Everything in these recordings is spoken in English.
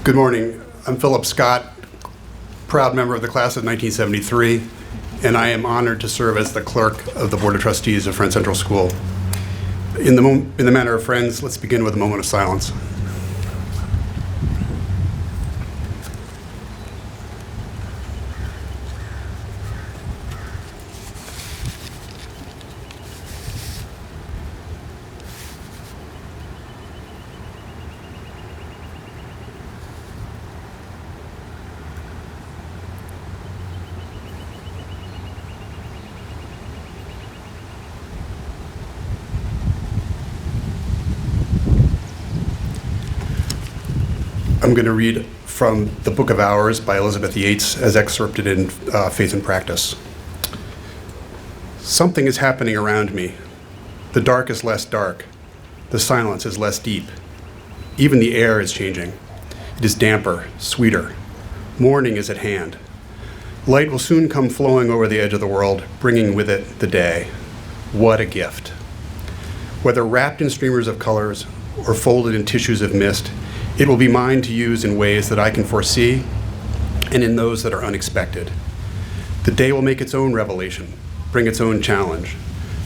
Good morning. I'm Philip Scott, proud member of the class of 1973, and I am honored to serve as the clerk of the Board of Trustees of Friends Central School. In the manner of friends, let's begin with a moment of silence. I'm going to read from the Book of Hours by Elizabeth Yates as excerpted in Faith and Practice. Something is happening around me. The dark is less dark. The silence is less deep. Even the air is changing. It is damper, sweeter. Morning is at hand. Light will soon come flowing over the edge of the world, bringing with it the day. What a gift. Whether wrapped in streamers of colors or folded in tissues of mist, it will be mine to use in ways that I can foresee and in those that are unexpected. The day will make its own revelation, bring its own challenge.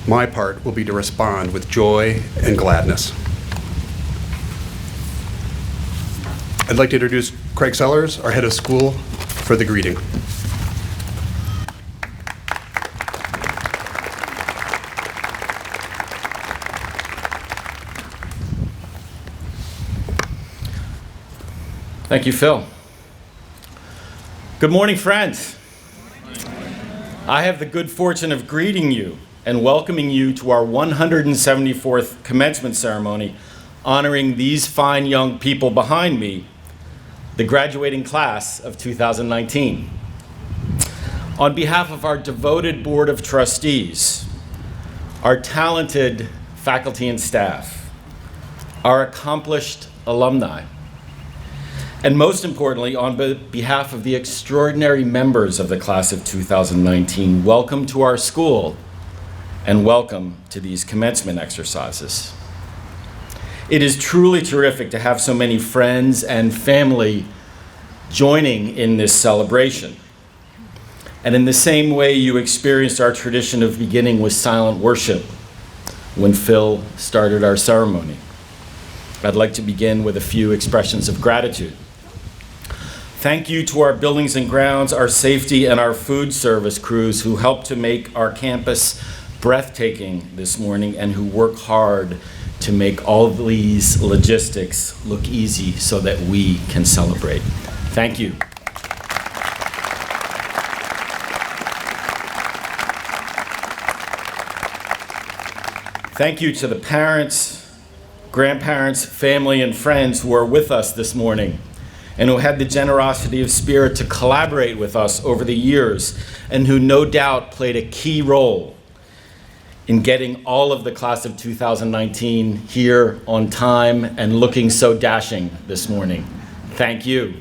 My part will be to respond with joy and gladness. I'd like to introduce Craig Sellers, our head of school, for the greeting. Thank you, Phil. Good morning, friends. I have the good fortune of greeting you and welcoming you to our 174th commencement ceremony, honoring these fine young people behind me, the graduating class of 2019. On behalf of our devoted Board of Trustees, our talented faculty and staff, our accomplished alumni, and most importantly, on behalf of the extraordinary members of the class of 2019, welcome to our school and welcome to these commencement exercises. It is truly terrific to have so many friends and family joining in this celebration. And in the same way you experienced our tradition of beginning with silent worship when Phil started our ceremony, I'd like to begin with a few expressions of gratitude. Thank you to our buildings and grounds, our safety, and our food service crews who helped to make our campus breathtaking this morning and who work hard to make all these logistics look easy so that we can celebrate. Thank you. Thank you to the parents, grandparents, family, and friends who are with us this morning and who had the generosity of spirit to collaborate with us over the years and who no doubt played a key role in getting all of the class of 2019 here on time and looking so dashing this morning. Thank you.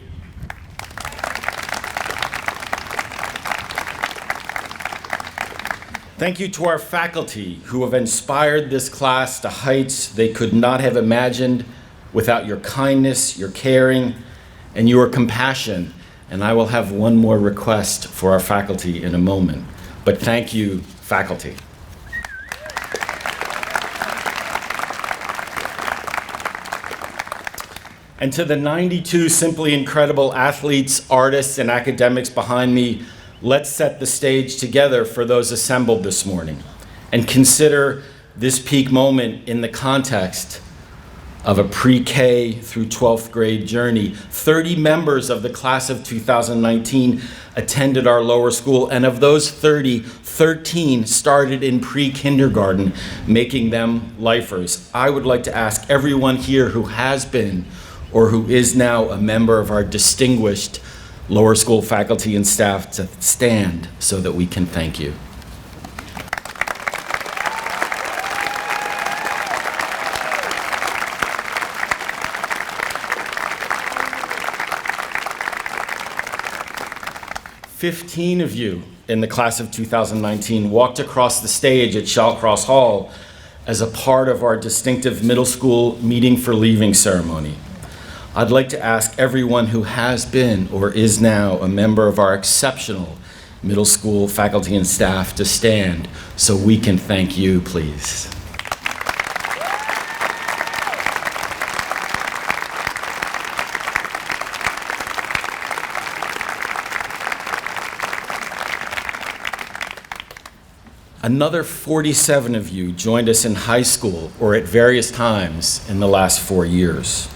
Thank you to our faculty who have inspired this class to heights they could not have imagined without your kindness, your caring, and your compassion. And I will have one more request for our faculty in a moment. But thank you, faculty. And to the 92 simply incredible athletes, artists, and academics behind me, let's set the stage together for those assembled this morning and consider this peak moment in the context of a pre-K through 12th grade journey. 30 members of the class of 2019 attended our lower school, and of those 30, 13 started in pre-kindergarten, making them lifers. I would like to ask everyone here who has been or who is now a member of our distinguished lower school faculty and staff to stand so that we can thank you. "15 of you in the class of 2019 walked across the stage at Shallcross Hall as a part of our distinctive middle school meeting for leaving ceremony. I'd like to ask everyone who has been or is now a member of our exceptional middle school faculty and staff to stand so we can thank you, please. Another 47 of you joined us in high school or at various times in the last 4 years.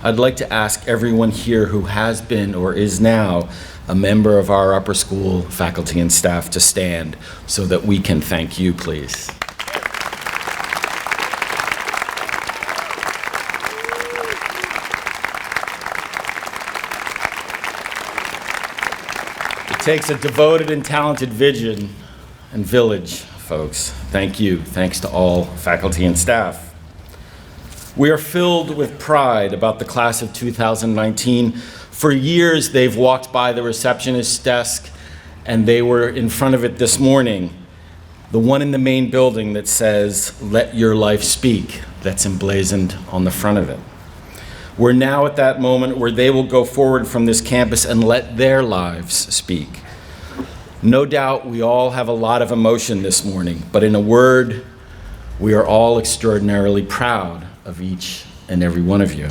I'd like to ask everyone here who has been or is now a member of our upper school faculty and staff to stand so that we can thank you, please. It takes a devoted and talented vision and village, folks. Thank you. Thanks to all faculty and staff. We are filled with pride about the class of 2019. For years, they've walked by the receptionist's desk, and they were in front of it this morning, the one in the main building that says, "Let your life speak," that's emblazoned on the front of it. We're now at that moment where they will go forward from this campus and let their lives speak. No doubt we all have a lot of emotion this morning, but in a word, we are all extraordinarily proud of each and every one of you.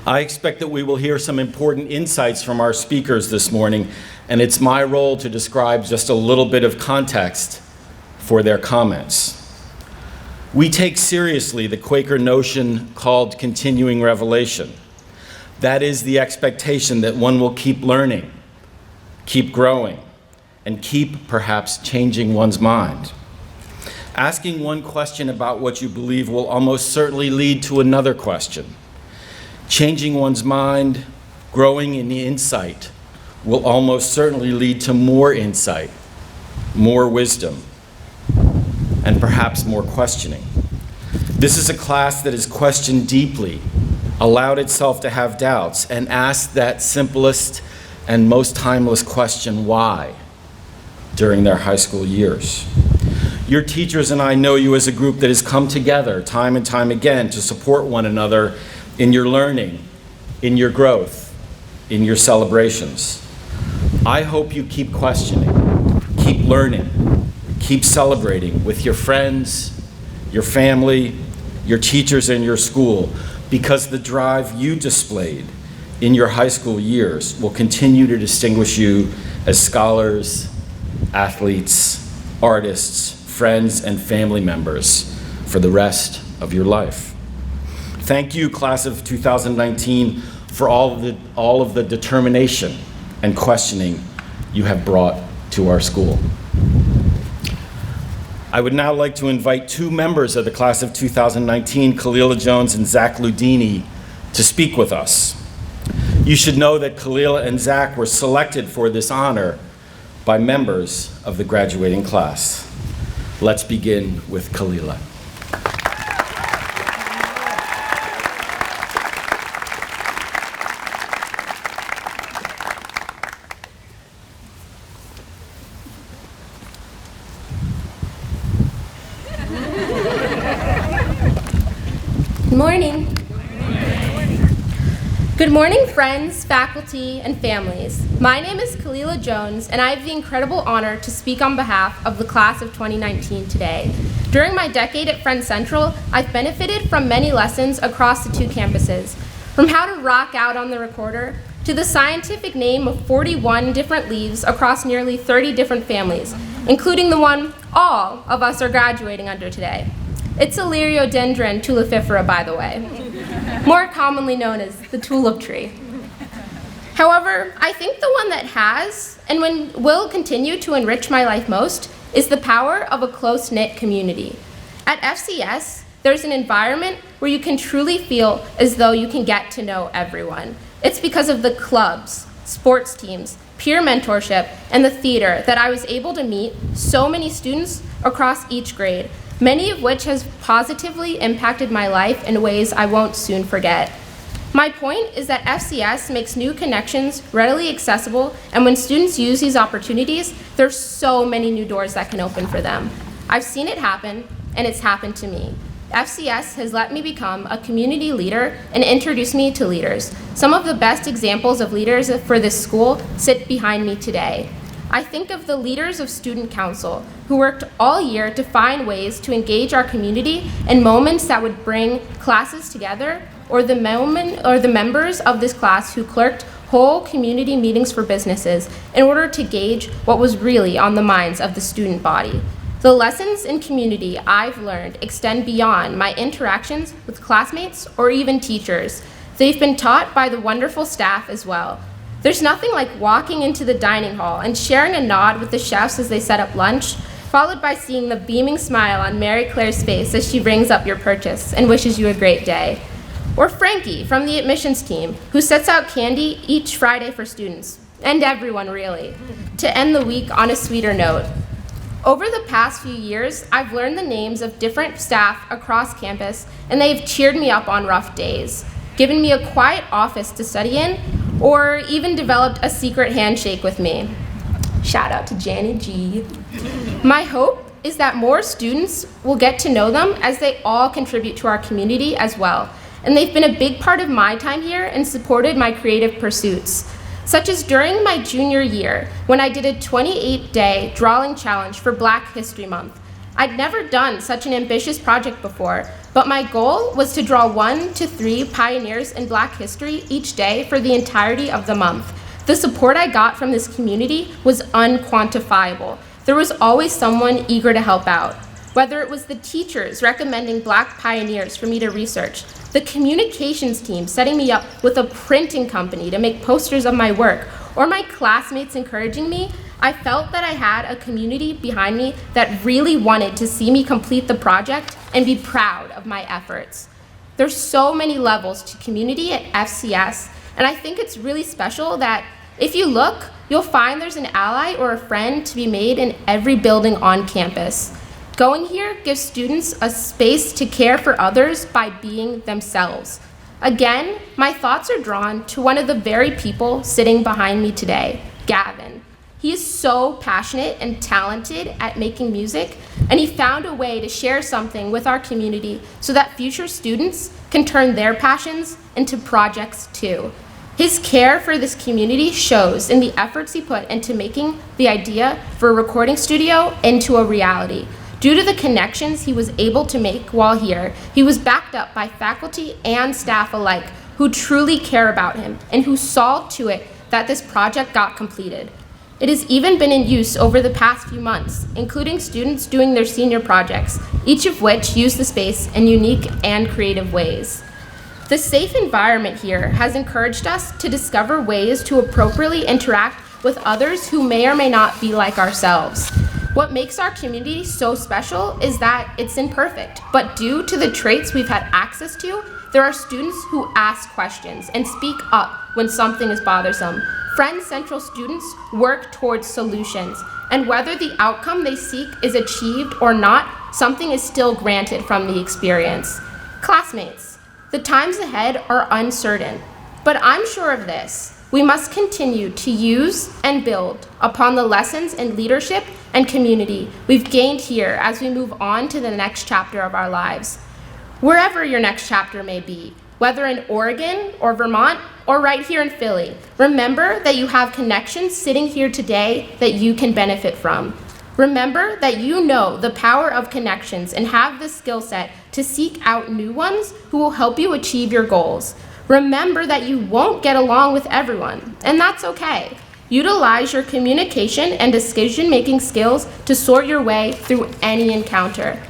I expect that we will hear some important insights from our speakers this morning, and it's my role to describe just a little bit of context for their comments. We take seriously the Quaker notion called continuing revelation. That is the expectation that one will keep learning, keep growing, and keep perhaps changing one's mind. Asking one question about what you believe will almost certainly lead to another question. Changing one's mind, growing in insight, will almost certainly lead to more insight, more wisdom, and perhaps more questioning. This is a class that has questioned deeply, allowed itself to have doubts, and asked that simplest and most timeless question, why, during their high school years. Your teachers and I know you as a group that has come together time and time again to support one another in your learning, in your growth, in your celebrations. I hope you keep questioning, keep learning, keep celebrating with your friends, your family, your teachers, and your school, because the drive you displayed in your high school years will continue to distinguish you as scholars, athletes, artists, friends, and family members for the rest of your life. Thank you, class of 2019, for all of the determination and questioning you have brought to our school. I would now like to invite two members of the class of 2019, Kalila Jones and Zach Ludini, to speak with us. You should know that Kalila and Zach were selected for this honor by members of the graduating class. Let's begin with Kalila. Morning. Good morning, friends, faculty, and families. My name is Kalila Jones, and I have the incredible honor to speak on behalf of the class of 2019 today. During my decade at Friends Central, I've benefited from many lessons across the two campuses, from how to rock out on the recorder, to the scientific name of 41 different leaves across nearly 30 different families, including the one all of us are graduating under today. It's a Liriodendron tulipifera, by the way, more commonly known as the tulip tree. However, I think the one that has, and will continue to enrich my life most, is the power of a close-knit community. At FCS, there's an environment where you can truly feel as though you can get to know everyone. It's because of the clubs, sports teams, peer mentorship, and the theater that I was able to meet so many students across each grade, many of which has positively impacted my life in ways I won't soon forget. My point is that FCS makes new connections readily accessible, and when students use these opportunities, there's so many new doors that can open for them. I've seen it happen, and it's happened to me. FCS has let me become a community leader and introduced me to leaders. Some of the best examples of leaders for this school sit behind me today. I think of the leaders of Student Council who worked all year to find ways to engage our community in moments that would bring classes together, or the members of this class who clerked whole community meetings for businesses in order to gauge what was really on the minds of the student body. The lessons in community I've learned extend beyond my interactions with classmates or even teachers. They've been taught by the wonderful staff as well. There's nothing like walking into the dining hall and sharing a nod with the chefs as they set up lunch, followed by seeing the beaming smile on Mary Claire's face as she rings up your purchase and wishes you a great day. Or Frankie from the admissions team, who sets out candy each Friday for students, and everyone really, to end the week on a sweeter note. Over the past few years, I've learned the names of different staff across campus, and they've cheered me up on rough days, given me a quiet office to study in, or even developed a secret handshake with me. Shout out to Janet G. My hope is that more students will get to know them as they all contribute to our community as well. And they've been a big part of my time here and supported my creative pursuits, such as during my junior year when I did a 28-day drawing challenge for Black History Month. I'd never done such an ambitious project before, but my goal was to draw 1 to 3 pioneers in Black history each day for the entirety of the month. The support I got from this community was unquantifiable. There was always someone eager to help out. Whether it was the teachers recommending Black pioneers for me to research, the communications team setting me up with a printing company to make posters of my work, or my classmates encouraging me, I felt that I had a community behind me that really wanted to see me complete the project and be proud of my efforts. There's so many levels to community at FCS, and I think it's really special that if you look, you'll find there's an ally or a friend to be made in every building on campus. Going here gives students a space to care for others by being themselves. Again, my thoughts are drawn to one of the very people sitting behind me today, Gavin. He is so passionate and talented at making music, and he found a way to share something with our community so that future students can turn their passions into projects too. His care for this community shows in the efforts he put into making the idea for a recording studio into a reality. Due to the connections he was able to make while here, he was backed up by faculty and staff alike who truly care about him and who saw to it that this project got completed. It has even been in use over the past few months, including students doing their senior projects, each of which use the space in unique and creative ways. The safe environment here has encouraged us to discover ways to appropriately interact with others who may or may not be like ourselves. What makes our community so special is that it's imperfect, but due to the traits we've had access to, there are students who ask questions and speak up when something is bothersome. Friends Central students work towards solutions, and whether the outcome they seek is achieved or not, something is still granted from the experience. Classmates, the times ahead are uncertain, but I'm sure of this. We must continue to use and build upon the lessons in leadership and community we've gained here as we move on to the next chapter of our lives. Wherever your next chapter may be, whether in Oregon or Vermont or right here in Philly, remember that you have connections sitting here today that you can benefit from. Remember that you know the power of connections and have the skill set to seek out new ones who will help you achieve your goals. Remember that you won't get along with everyone, and that's okay. Utilize your communication and decision-making skills to sort your way through any encounter.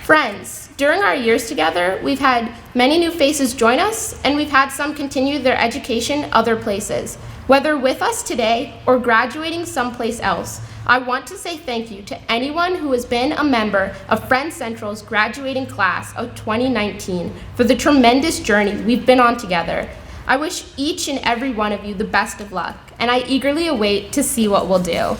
Friends, during our years together, we've had many new faces join us, and we've had some continue their education other places. Whether with us today or graduating someplace else, I want to say thank you to anyone who has been a member of Friends Central's graduating class of 2019 for the tremendous journey we've been on together. I wish each and every one of you the best of luck, and I eagerly await to see what we'll do.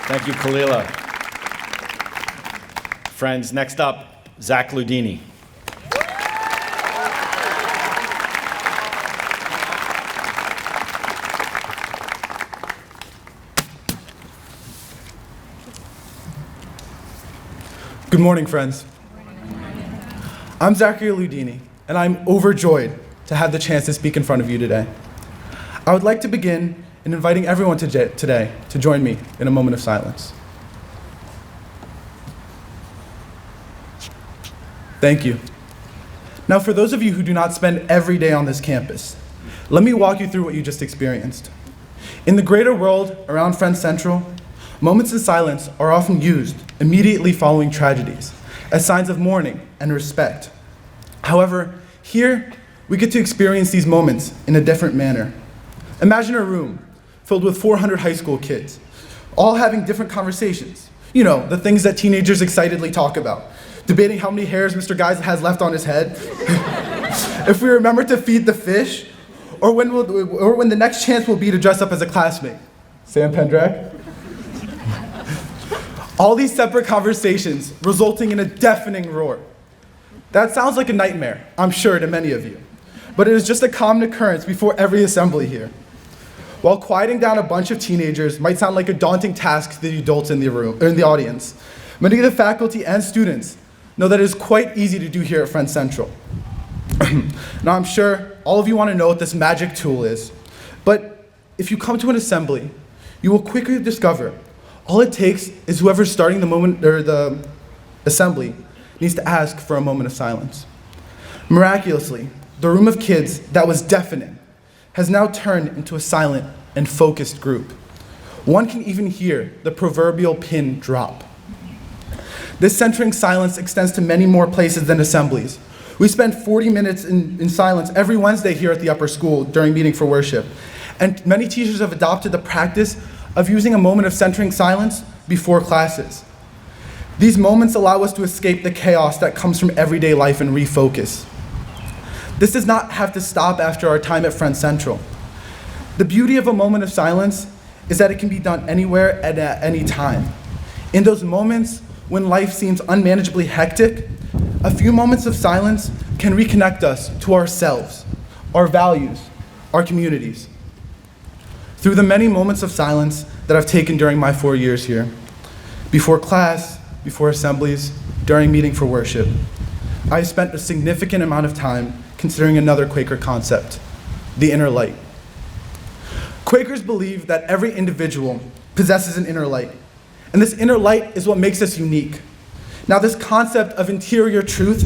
Thank you, Kalila. Friends, next up, Zach Ludini. Good morning, friends. I'm Zachary Ludini, and I'm overjoyed to have the chance to speak in front of you today. I would like to begin in inviting everyone today to join me in a moment of silence. Thank you. Now, for those of you who do not spend every day on this campus, let me walk you through what you just experienced. In the greater world around Friends Central, moments in silence are often used immediately following tragedies as signs of mourning and respect. However, here, we get to experience these moments in a different manner. Imagine a room filled with 400 high school kids, all having different conversations. You know, the things that teenagers excitedly talk about. Debating how many hairs Mr. Guys has left on his head, if we remember to feed the fish, or when the next chance will be to dress up as a classmate. Sam Pendrak? All these separate conversations resulting in a deafening roar. That sounds like a nightmare, I'm sure, to many of you. But it is just a common occurrence before every assembly here. While quieting down a bunch of teenagers might sound like a daunting task to the adults in the room, or in the audience, many of the faculty and students know that it is quite easy to do here at Friends Central. Now, I'm sure all of you want to know what this magic tool is, but if you come to an assembly, you will quickly discover all it takes is whoever's starting the moment or the assembly needs to ask for a moment of silence. Miraculously, the room of kids that was deafening has now turned into a silent and focused group. One can even hear the proverbial pin drop. This centering silence extends to many more places than assemblies. We spend 40 minutes in silence every Wednesday here at the upper school during meeting for worship. And many teachers have adopted the practice of using a moment of centering silence before classes. These moments allow us to escape the chaos that comes from everyday life and refocus. This does not have to stop after our time at Friends Central. The beauty of a moment of silence is that it can be done anywhere and at any time. In those moments when life seems unmanageably hectic, a few moments of silence can reconnect us to ourselves, our values, our communities. Through the many moments of silence that I've taken during my 4 years here, before class, before assemblies, during meeting for worship, I have spent a significant amount of time considering another Quaker concept, the inner light. Quakers believe that every individual possesses an inner light. And this inner light is what makes us unique. Now, this concept of interior truth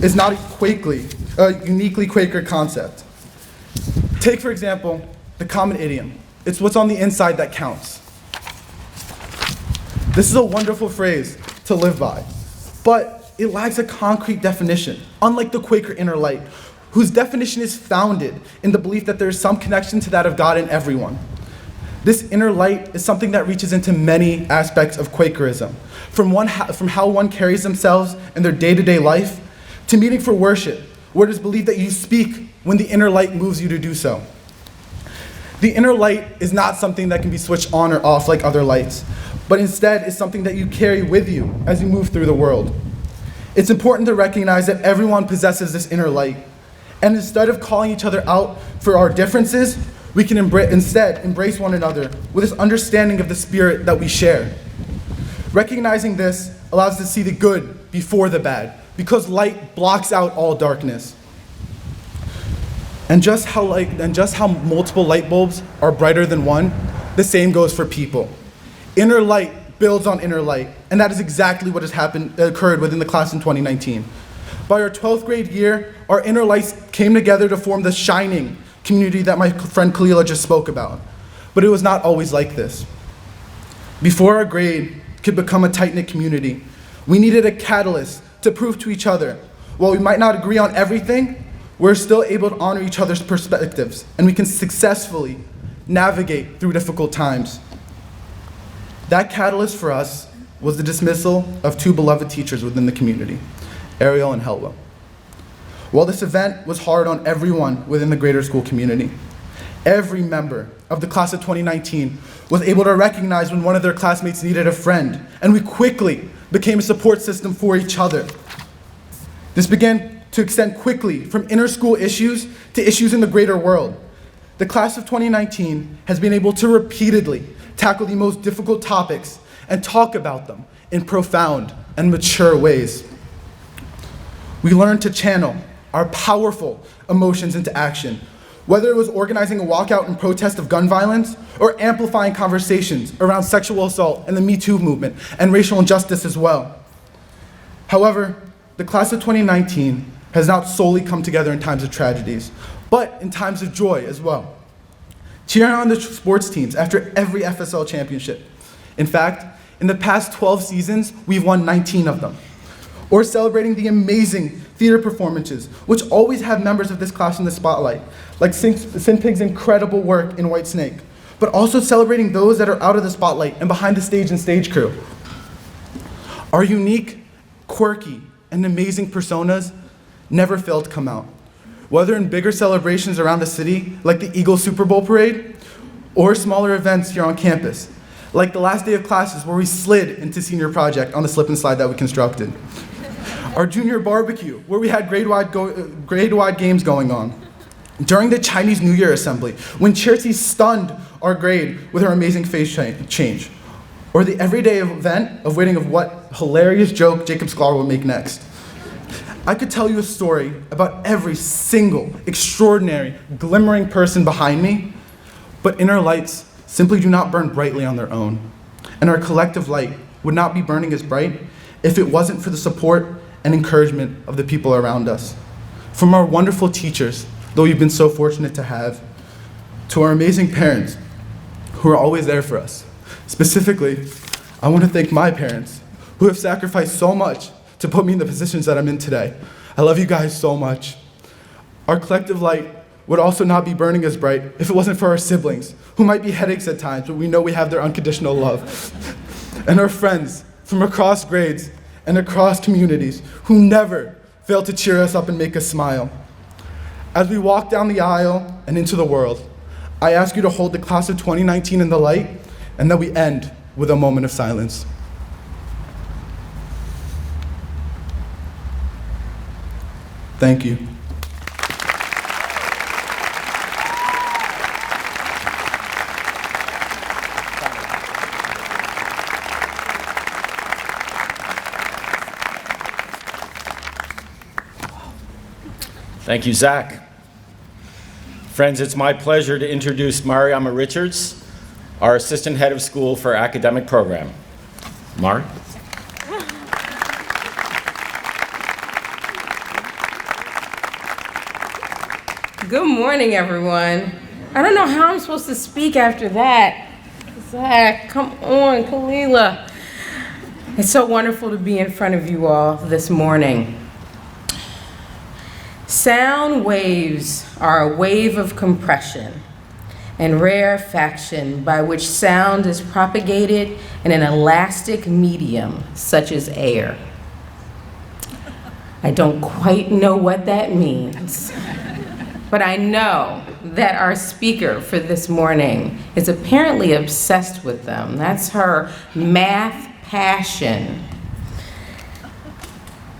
is not a uniquely Quaker concept. Take, for example, the common idiom. It's what's on the inside that counts. This is a wonderful phrase to live by, but it lacks a concrete definition, unlike the Quaker inner light, whose definition is founded in the belief that there is some connection to that of God in everyone. This inner light is something that reaches into many aspects of Quakerism, from how one carries themselves in their day-to-day life, to meeting for worship, where it is believed that you speak when the inner light moves you to do so. The inner light is not something that can be switched on or off like other lights, but instead is something that you carry with you as you move through the world. It's important to recognize that everyone possesses this inner light, and instead of calling each other out for our differences, we can instead embrace one another with this understanding of the spirit that we share. Recognizing this allows us to see the good before the bad, because light blocks out all darkness. And just how multiple light bulbs are brighter than one, the same goes for people. Inner light builds on inner light, and that is exactly what has occurred within the class in 2019. By our 12th grade year, our inner lights came together to form the shining community that my friend Kalila just spoke about. But it was not always like this. Before our grade could become a tight-knit community, we needed a catalyst to prove to each other, while we might not agree on everything, we're still able to honor each other's perspectives, and we can successfully navigate through difficult times. That catalyst for us was the dismissal of two beloved teachers within the community, Ariel and Helwa. While this event was hard on everyone within the greater school community, every member of the class of 2019 was able to recognize when one of their classmates needed a friend, and we quickly became a support system for each other. This began to extend quickly from inter-school issues to issues in the greater world. The class of 2019 has been able to repeatedly tackle the most difficult topics and talk about them in profound and mature ways. We learned to channel our powerful emotions into action, whether it was organizing a walkout in protest of gun violence or amplifying conversations around sexual assault and the Me Too movement and racial injustice as well. However, the class of 2019 has not solely come together in times of tragedies, but in times of joy as well. Cheering on the sports teams after every FSL championship. In fact, in the past 12 seasons, we've won 19 of them. Or celebrating the amazing theater performances, which always have members of this class in the spotlight, like Sinpig's incredible work in White Snake, but also celebrating those that are out of the spotlight and behind the stage and stage crew. Our unique, quirky, and amazing personas never fail to come out, whether in bigger celebrations around the city, like the Eagle Super Bowl parade, or smaller events here on campus, like the last day of classes where we slid into senior project on the slip and slide that we constructed. Our junior barbecue, where we had grade-wide games going on. During the Chinese New Year assembly, when Chertsy stunned our grade with her amazing face change. Or the everyday event of waiting of what hilarious joke Jacob Sklar will make next. I could tell you a story about every single extraordinary, glimmering person behind me, but inner lights simply do not burn brightly on their own. And our collective light would not be burning as bright if it wasn't for the support and encouragement of the people around us. From our wonderful teachers, though we've been so fortunate to have, to our amazing parents, who are always there for us. Specifically, I want to thank my parents, who have sacrificed so much to put me in the positions that I'm in today. I love you guys so much. Our collective light would also not be burning as bright if it wasn't for our siblings, who might be headaches at times, but we know we have their unconditional love. And our friends from across grades and across communities who never fail to cheer us up and make us smile. As we walk down the aisle and into the world, I ask you to hold the class of 2019 in the light, and that we end with a moment of silence. Thank you. Thank you, Zach. Friends, it's my pleasure to introduce Mariama Richards, our Assistant Head of School for Academic Program. Mark? Good morning, everyone. I don't know how I'm supposed to speak after that. Zach, come on, Kalila. It's so wonderful to be in front of you all this morning. Sound waves are a wave of compression and rarefaction by which sound is propagated in an elastic medium, such as air. I don't quite know what that means, but I know that our speaker for this morning is apparently obsessed with them. That's her math passion.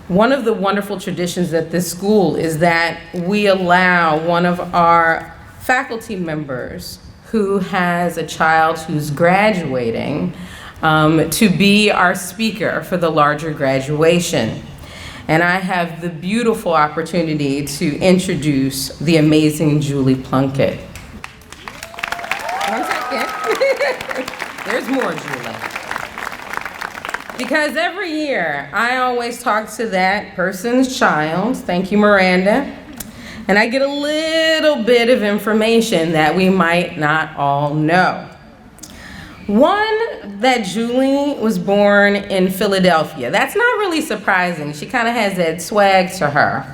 One of the wonderful traditions at this school is that we allow one of our faculty members who has a child who's graduating to be our speaker for the larger graduation. And I have the beautiful opportunity to introduce the amazing Julie Plunkett. 1 second. There's more Julie. Because every year, I always talk to that person's child, thank you, Miranda, and I get a little bit of information that we might not all know. One, that Julie was born in Philadelphia. That's not really surprising. She kind of has that swag to her.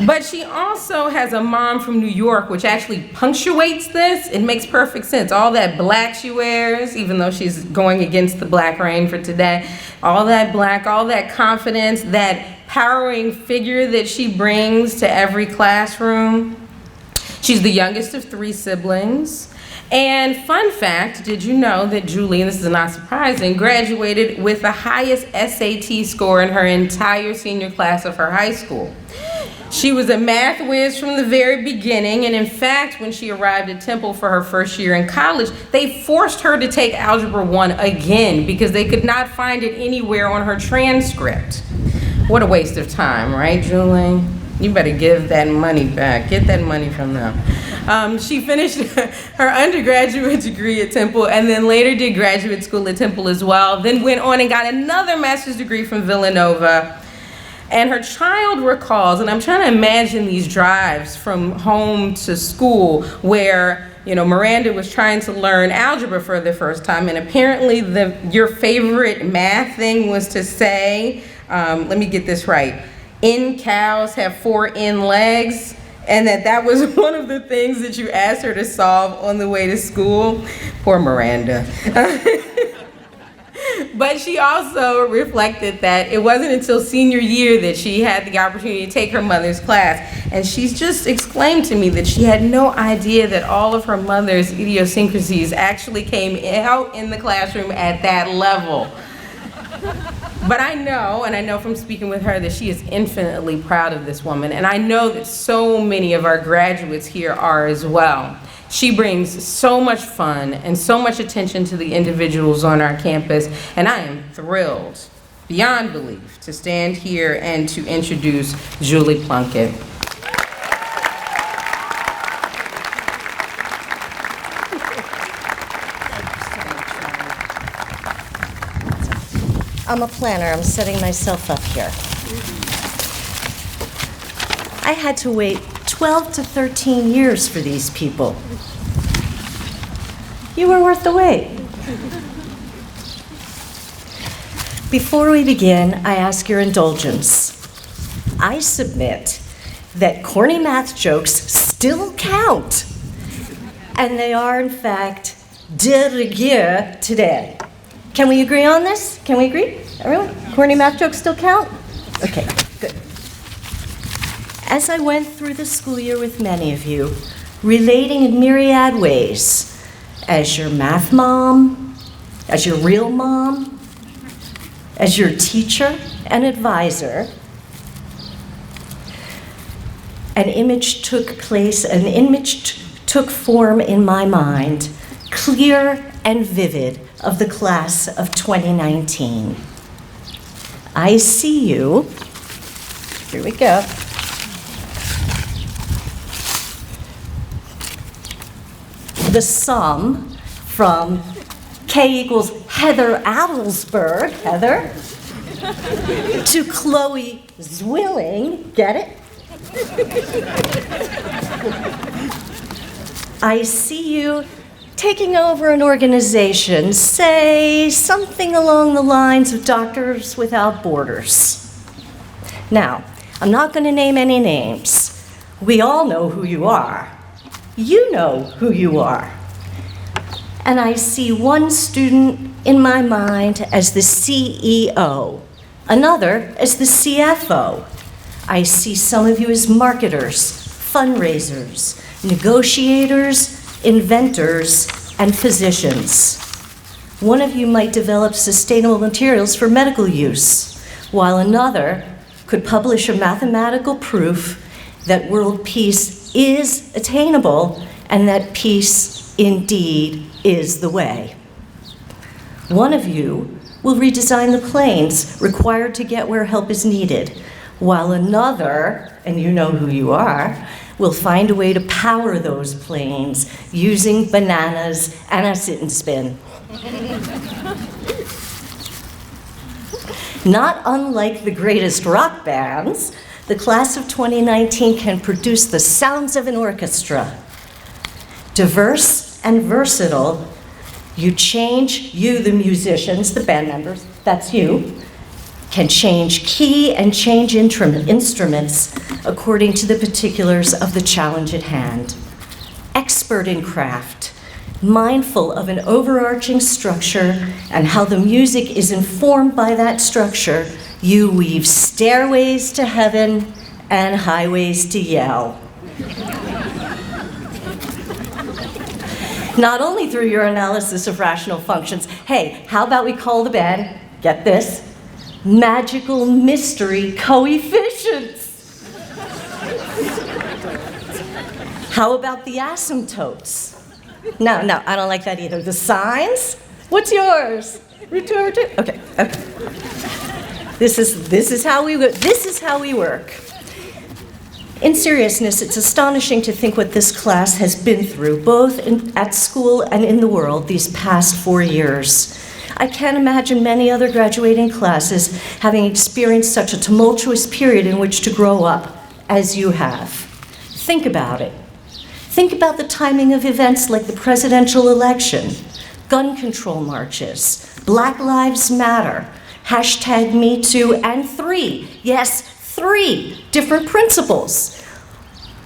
But she also has a mom from New York, which actually punctuates this. It makes perfect sense. All that black she wears, even though she's going against the black rain for today, all that black, all that confidence, that powering figure that she brings to every classroom. She's the youngest of 3 siblings. And fun fact, did you know that Julie, and this is not surprising, graduated with the highest SAT score in her entire senior class of her high school? She was a math whiz from the very beginning, and in fact, when she arrived at Temple for her first year in college, they forced her to take Algebra 1 again because they could not find it anywhere on her transcript. What a waste of time, right, Julie? You better give that money back. Get that money from them. She finished her undergraduate degree at Temple and then later did graduate school at Temple as well, then went on and got another master's degree from Villanova. And her child recalls, and I'm trying to imagine these drives from home to school where, you know, Miranda was trying to learn algebra for the first time, and apparently your favorite math thing was to say, let me get this right, cows have 4 legs, and that was one of the things that you asked her to solve on the way to school. Poor Miranda. But she also reflected that it wasn't until senior year that she had the opportunity to take her mother's class. And she's just exclaimed to me that she had no idea that all of her mother's idiosyncrasies actually came out in the classroom at that level. But I know, and I know from speaking with her, that she is infinitely proud of this woman. And I know that so many of our graduates here are as well. She brings so much fun and so much attention to the individuals on our campus, and I am thrilled, beyond belief, to stand here and to introduce Julie Plunkett. I'm a planner. I'm setting myself up here. I had to wait 12 to 13 years for these people. You were worth the wait. Before we begin, I ask your indulgence. I submit that corny math jokes still count, and they are, in fact, de rigueur today. Can we agree on this? Can we agree? Everyone? Corny math jokes still count? Okay, good. As I went through the school year with many of you, relating in myriad ways, as your math mom, as your real mom, as your teacher and advisor, an image took form in my mind, clear and vivid, of the class of 2019. I see you. Here we go. The sum from K equals Heather Adelsberg, Heather, to Chloe Zwilling, get it? I see you taking over an organization, say something along the lines of Doctors Without Borders. Now, I'm not going to name any names. We all know who you are. You know who you are. And I see one student in my mind as the CEO, another as the CFO. I see some of you as marketers, fundraisers, negotiators, inventors, and physicians. One of you might develop sustainable materials for medical use, while another could publish a mathematical proof that world peace is attainable and that peace indeed is the way. One of you will redesign the planes required to get where help is needed, while another, and you know who you are, will find a way to power those planes using bananas and a sit and spin. Not unlike the greatest rock bands, the class of 2019 can produce the sounds of an orchestra. Diverse and versatile, you, the musicians, the band members, that's you, can change key and change instruments according to the particulars of the challenge at hand. Expert in craft, mindful of an overarching structure and how the music is informed by that structure, you weave stairways to heaven and highways to yell. Not only through your analysis of rational functions, hey, how about we call the band, get this, magical mystery coefficients? How about the asymptotes? No, I don't like that either. The signs? What's yours? Root 2 over 2? Okay. This is how we work. In seriousness, it's astonishing to think what this class has been through, both at school and in the world, these past 4 years. I can't imagine many other graduating classes having experienced such a tumultuous period in which to grow up as you have. Think about it. Think about the timing of events like the presidential election, gun control marches, Black Lives Matter, #MeToo, and 3 different principals,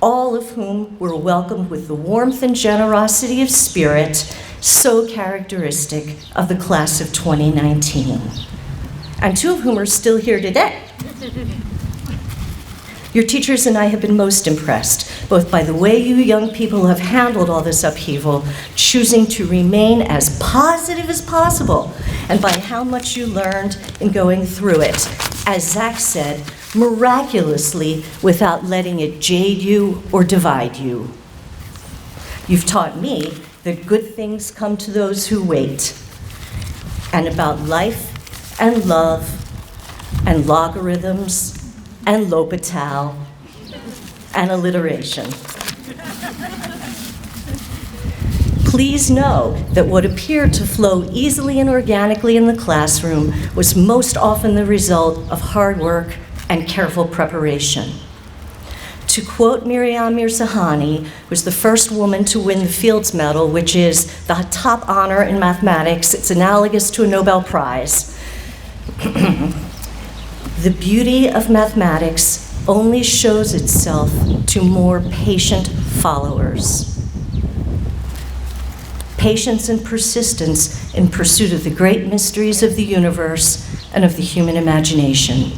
all of whom were welcomed with the warmth and generosity of spirit so characteristic of the class of 2019, and 2 of whom are still here today. Your teachers and I have been most impressed, both by the way you young people have handled all this upheaval, choosing to remain as positive as possible, and by how much you learned in going through it. As Zach said, miraculously, without letting it jade you or divide you. You've taught me that good things come to those who wait, and about life and love and logarithms and L'Hopital and alliteration. Please know that what appeared to flow easily and organically in the classroom was most often the result of hard work and careful preparation. To quote Miriam Mirzahani, who was the first woman to win the Fields Medal, which is the top honor in mathematics. It's analogous to a Nobel Prize. The beauty of mathematics only shows itself to more patient followers. Patience and persistence in pursuit of the great mysteries of the universe and of the human imagination.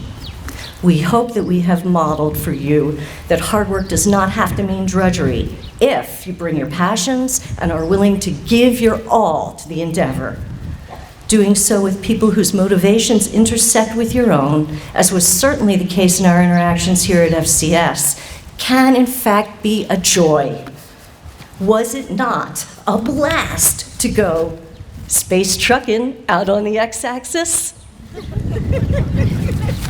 We hope that we have modeled for you that hard work does not have to mean drudgery if you bring your passions and are willing to give your all to the endeavor. Doing so with people whose motivations intersect with your own, as was certainly the case in our interactions here at FCS, can in fact be a joy. Was it not a blast to go space trucking out on the x-axis?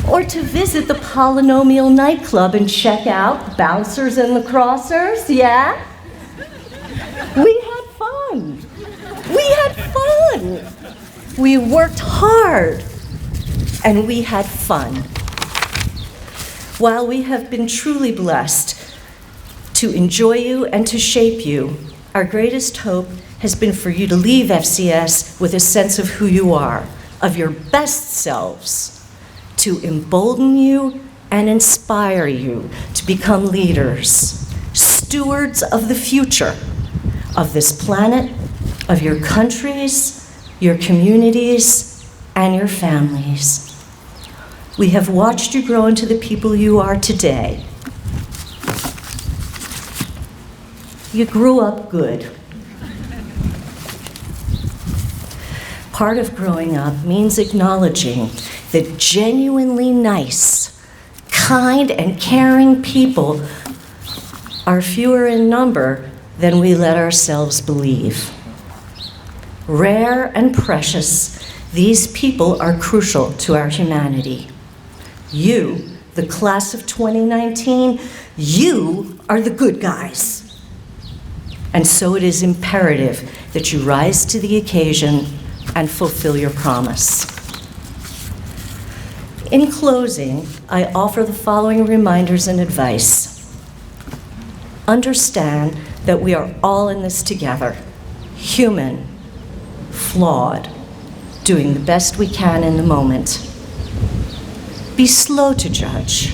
Or to visit the Polynomial nightclub and check out Bouncers and the Crossers, yeah? We had fun. We had fun. We worked hard, and we had fun. While we have been truly blessed to enjoy you and to shape you, our greatest hope has been for you to leave FCS with a sense of who you are, of your best selves, to embolden you and inspire you to become leaders, stewards of the future of this planet, of your countries, your communities, and your families. We have watched you grow into the people you are today. You grew up good. Part of growing up means acknowledging that genuinely nice, kind, and caring people are fewer in number than we let ourselves believe. Rare and precious, these people are crucial to our humanity. You, the class of 2019, you are the good guys. And so it is imperative that you rise to the occasion and fulfill your promise. In closing, I offer the following reminders and advice. Understand that we are all in this together, human, flawed, doing the best we can in the moment. Be slow to judge.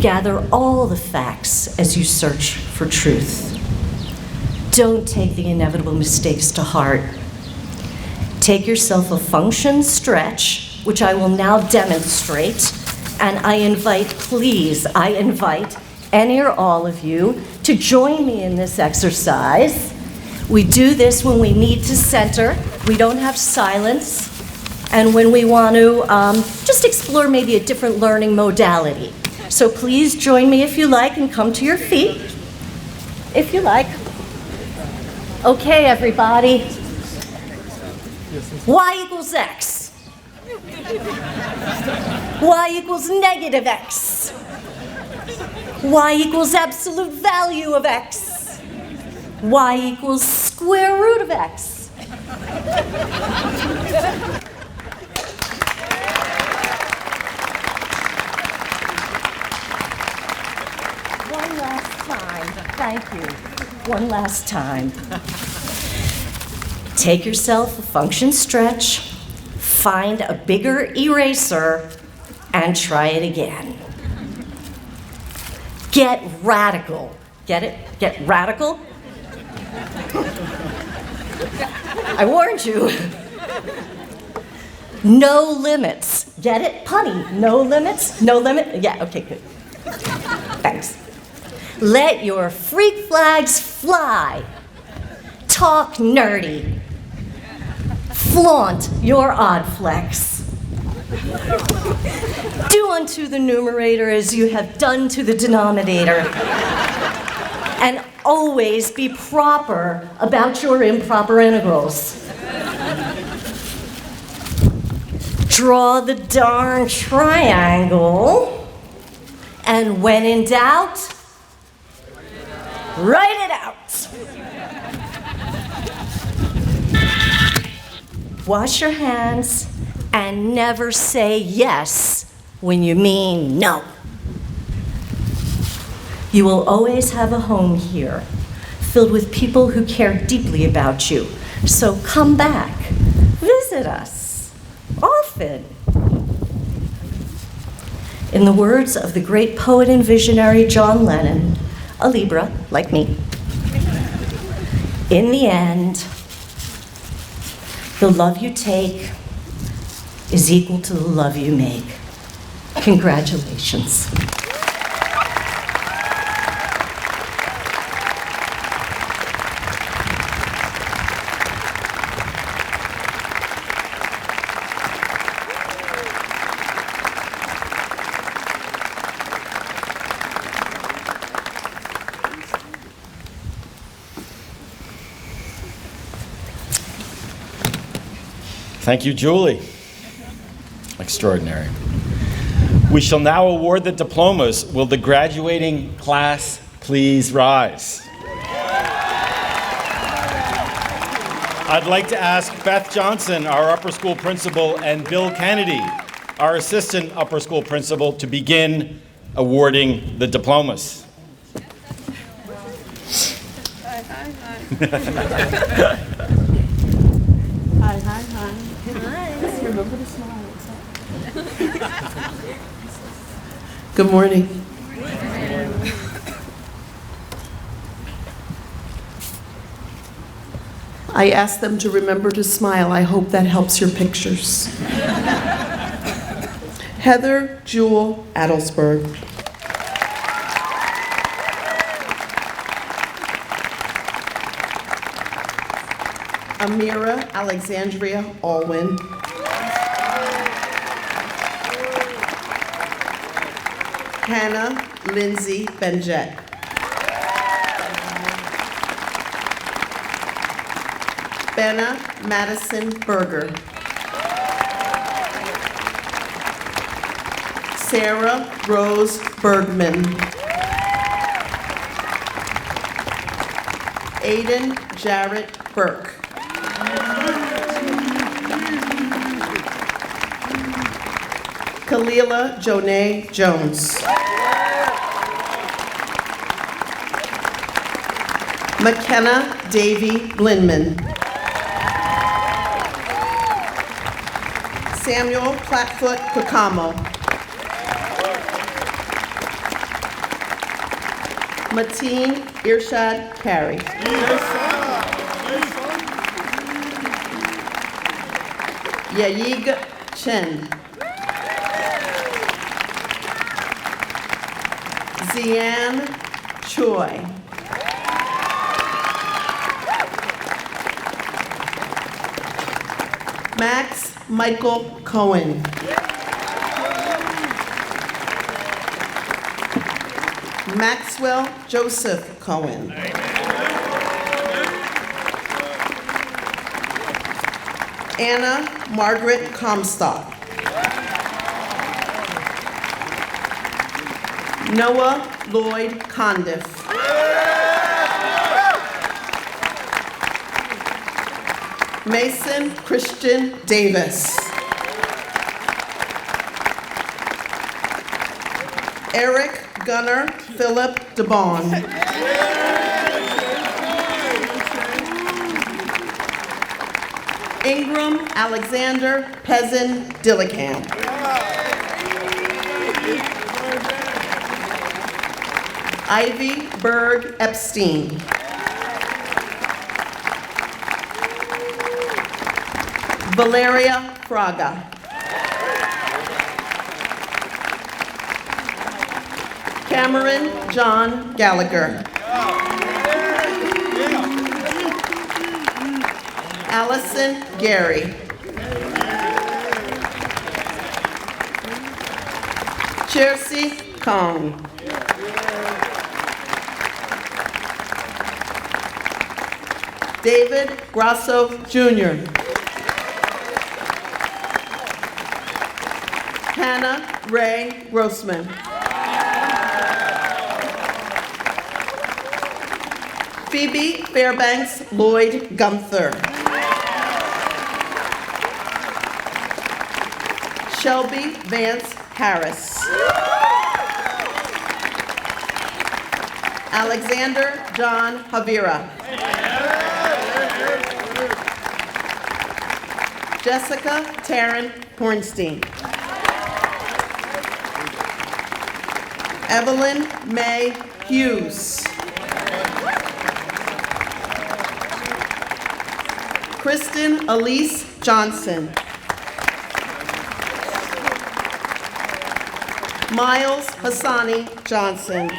Gather all the facts as you search for truth. Don't take the inevitable mistakes to heart. Take yourself a function stretch, which I will now demonstrate, and I invite any or all of you to join me in this exercise. We do this when we need to center, we don't have silence, and when we want to just explore maybe a different learning modality. So please join me if you like and come to your feet, if you like. Okay, everybody. Y equals X. Y equals negative X. Y equals absolute value of X. Y equals square root of X. One last time. Thank you. One last time. Take yourself a function stretch, find a bigger eraser, and try it again. Get radical. Get it? Get radical? I warned you. No limits. Get it? Punny. No limits? No limit? Yeah, okay, good. Thanks. Let your freak flags fly. Talk nerdy. Flaunt your odd flex. Do unto the numerator as you have done to the denominator. And always be proper about your improper integrals. Draw the darn triangle, and when in doubt, write it out. Wash your hands and never say yes when you mean no. You will always have a home here, filled with people who care deeply about you. So come back, visit us often. In the words of the great poet and visionary John Lennon, a Libra like me, in the end, the love you take is equal to the love you make. Congratulations. Thank you, Julie. Extraordinary. We shall now award the diplomas. Will the graduating class please rise? I'd like to ask Beth Johnson, our upper school principal, and Bill Kennedy, our assistant upper school principal, to begin awarding the diplomas. Hi. Remember to smile. Good morning. I asked them to remember to smile. I hope that helps your pictures. Heather Jewel Adelsberg. Amira Alexandria Alwyn. Hannah Lindsay Benjet. Benna Madison Berger. Sarah Rose Bergman. Aiden Jarrett Burke. Kalila Jonay Jones. McKenna Davy Blinman. Samuel Platfoot Kakamo. Mateen Irshad Carey. Yayig Chen. Zian Choi. Max Michael Cohen. Maxwell Joseph Cohen. Anna Margaret Comstock. Noah Lloyd Condiff. Mason Christian Davis. Eric Gunnar Philip DeBon. Ingram Alexander Pezin Dillicam. Ivy Berg Epstein. Valeria Fraga. Cameron John Gallagher. Allison Gary. Chelsea Kong. David Grasso Jr. Hannah Ray Grossman. Phoebe Fairbanks Lloyd Gunther. Shelby Vance Harris. Alexander John Javira. Jessica Taryn Hornstein. Evelyn May Hughes. Kristen Elise Johnson. Miles Hassani Johnson.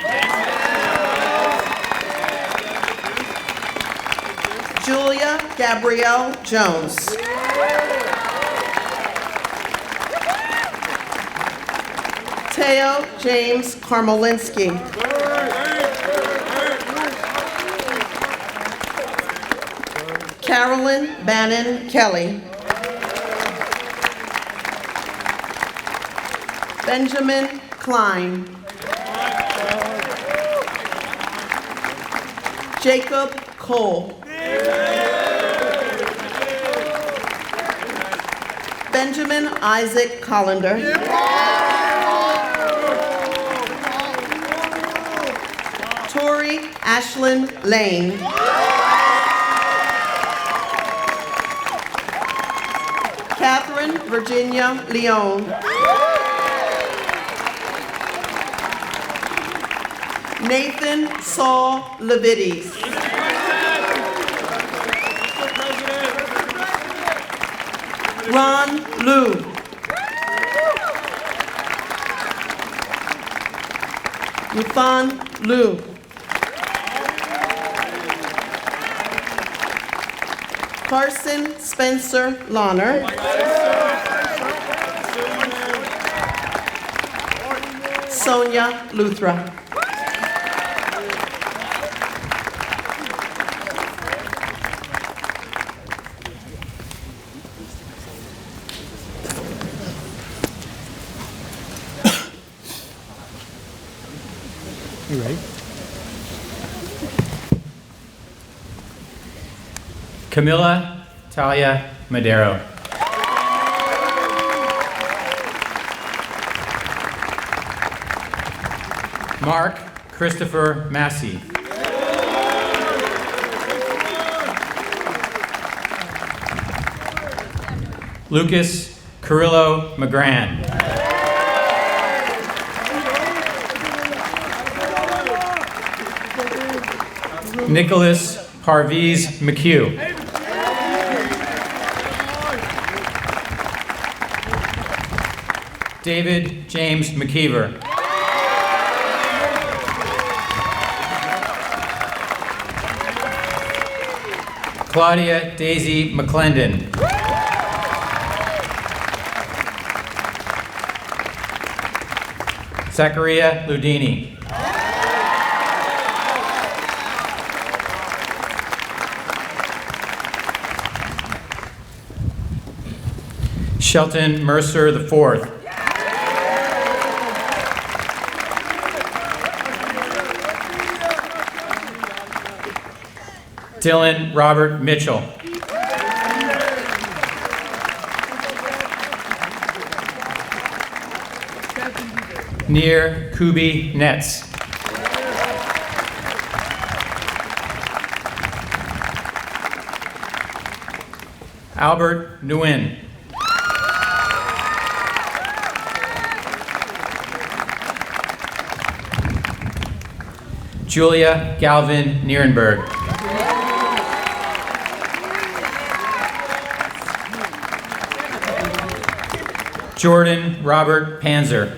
Julia Gabrielle Jones. Teo James Karmolinski. Carolyn Bannon Kelly. Benjamin Klein. Jacob Cole. Benjamin Isaac Collender. Tori Ashlyn Lane. Catherine Virginia Leone. Nathan Saul Levites. Ron Liu. Yufan Liu. Carson Spencer Lahner. Sonia Luthra. You ready? Camilla Talia Madero. Mark Christopher Massey. Lucas Carrillo McGran. Nicholas Parviz McHugh. David James McKeever. Claudia Daisy McClendon. Zachariah Ludini. Shelton Mercer IV. Dylan Robert Mitchell. Nir Kubi Netz. Albert Nguyen. Julia Galvin Nierenberg. Jordan Robert Panzer.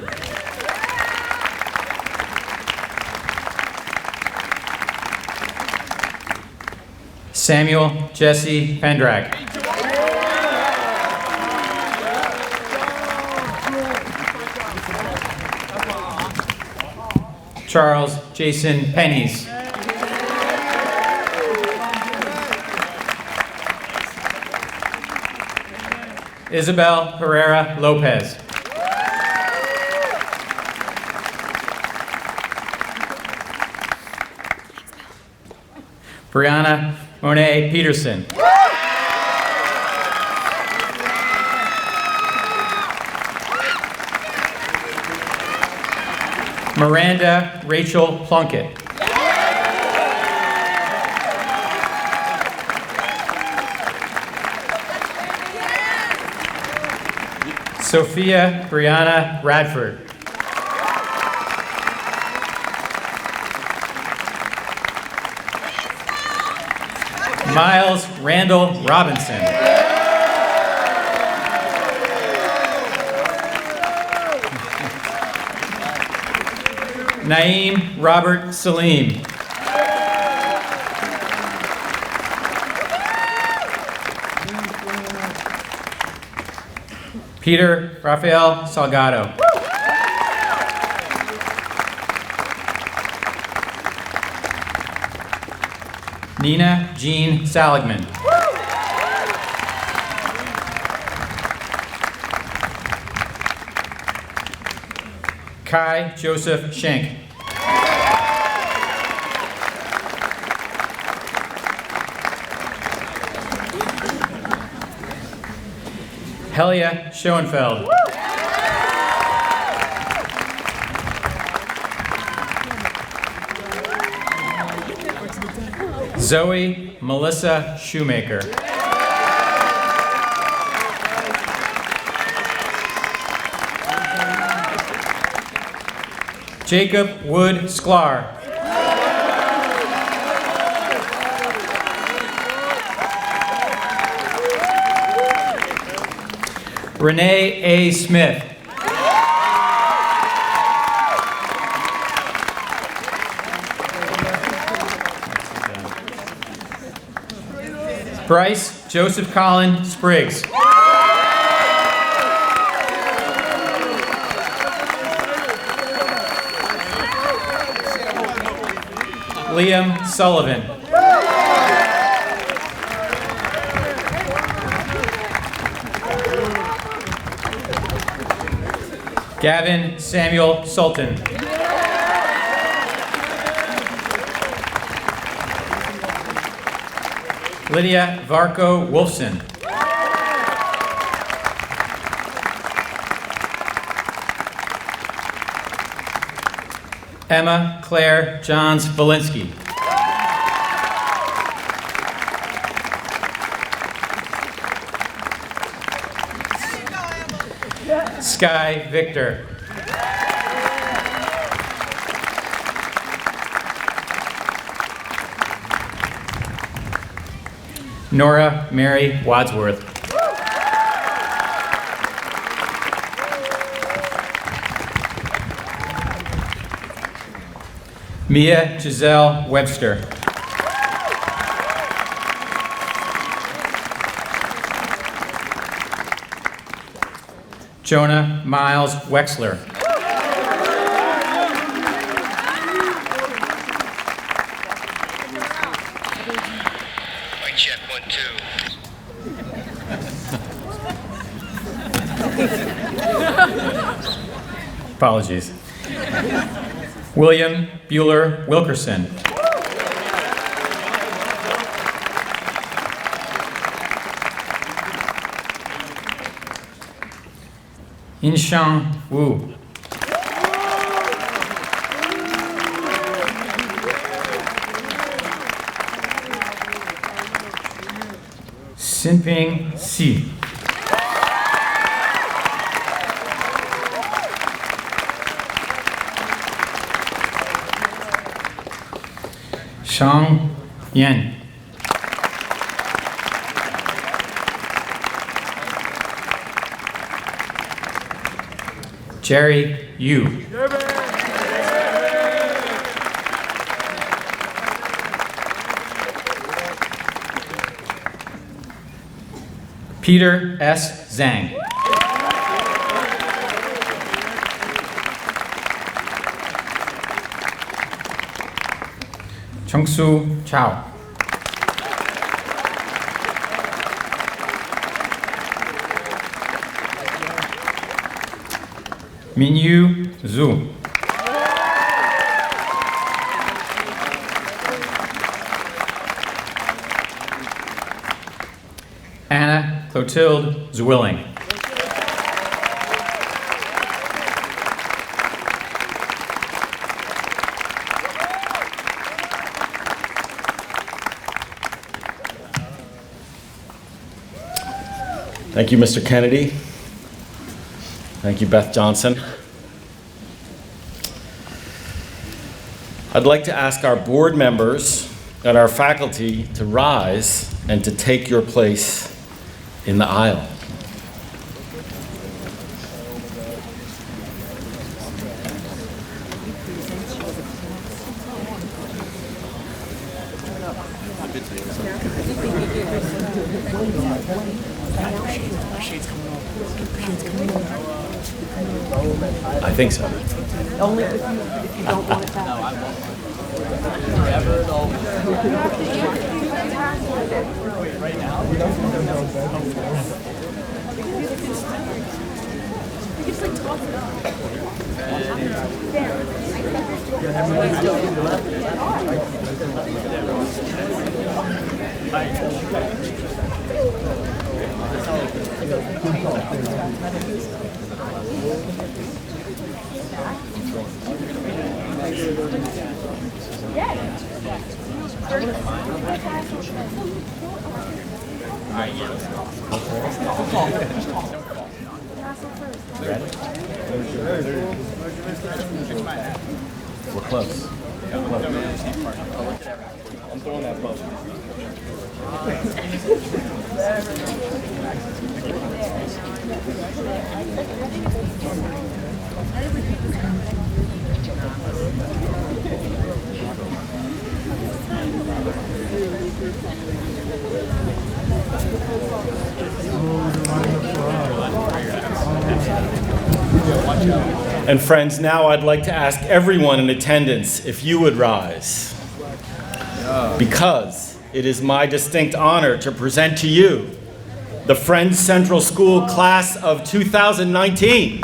Samuel Jesse Pendrack. Charles Jason Pennies. Isabel Herrera Lopez. Brianna Monet Peterson. Miranda Rachel Plunkett. Sophia Brianna Radford. Miles Randall Robinson. Naeem Robert Salim. Peter Rafael Salgado. Nina Jean Saligman. Kai Joseph Schenk. Helia Schoenfeld. Zoe Melissa Shoemaker. Jacob Wood Sklar. Renee A. Smith. Bryce Joseph Colin Spriggs. Liam Sullivan. Gavin Samuel Sultan. Lydia Varco Wolfson. Emma Claire Johns Valinsky. Sky Victor. Nora Mary Wadsworth. Mia Giselle Webster. Jonah Miles Wexler. Mic check 1, 2. Apologies. William Bueller Wilkerson. Inshan Wu. Sinping Si. Shang Yan. Jerry Yu. Peter S. Zhang. Chungsu Chao. Minyu Zhu. Anna Clotilde Zwilling. Thank you, Mr. Kennedy. Thank you, Beth Johnson. I'd like to ask our board members and our faculty to rise and to take your place in the aisle. I think so. Only if you don't want it back. We're close. I'm throwing that ball. And friends, now I'd like to ask everyone in attendance if you would rise. Because it is my distinct honor to present to you the Friends Central School Class of 2019.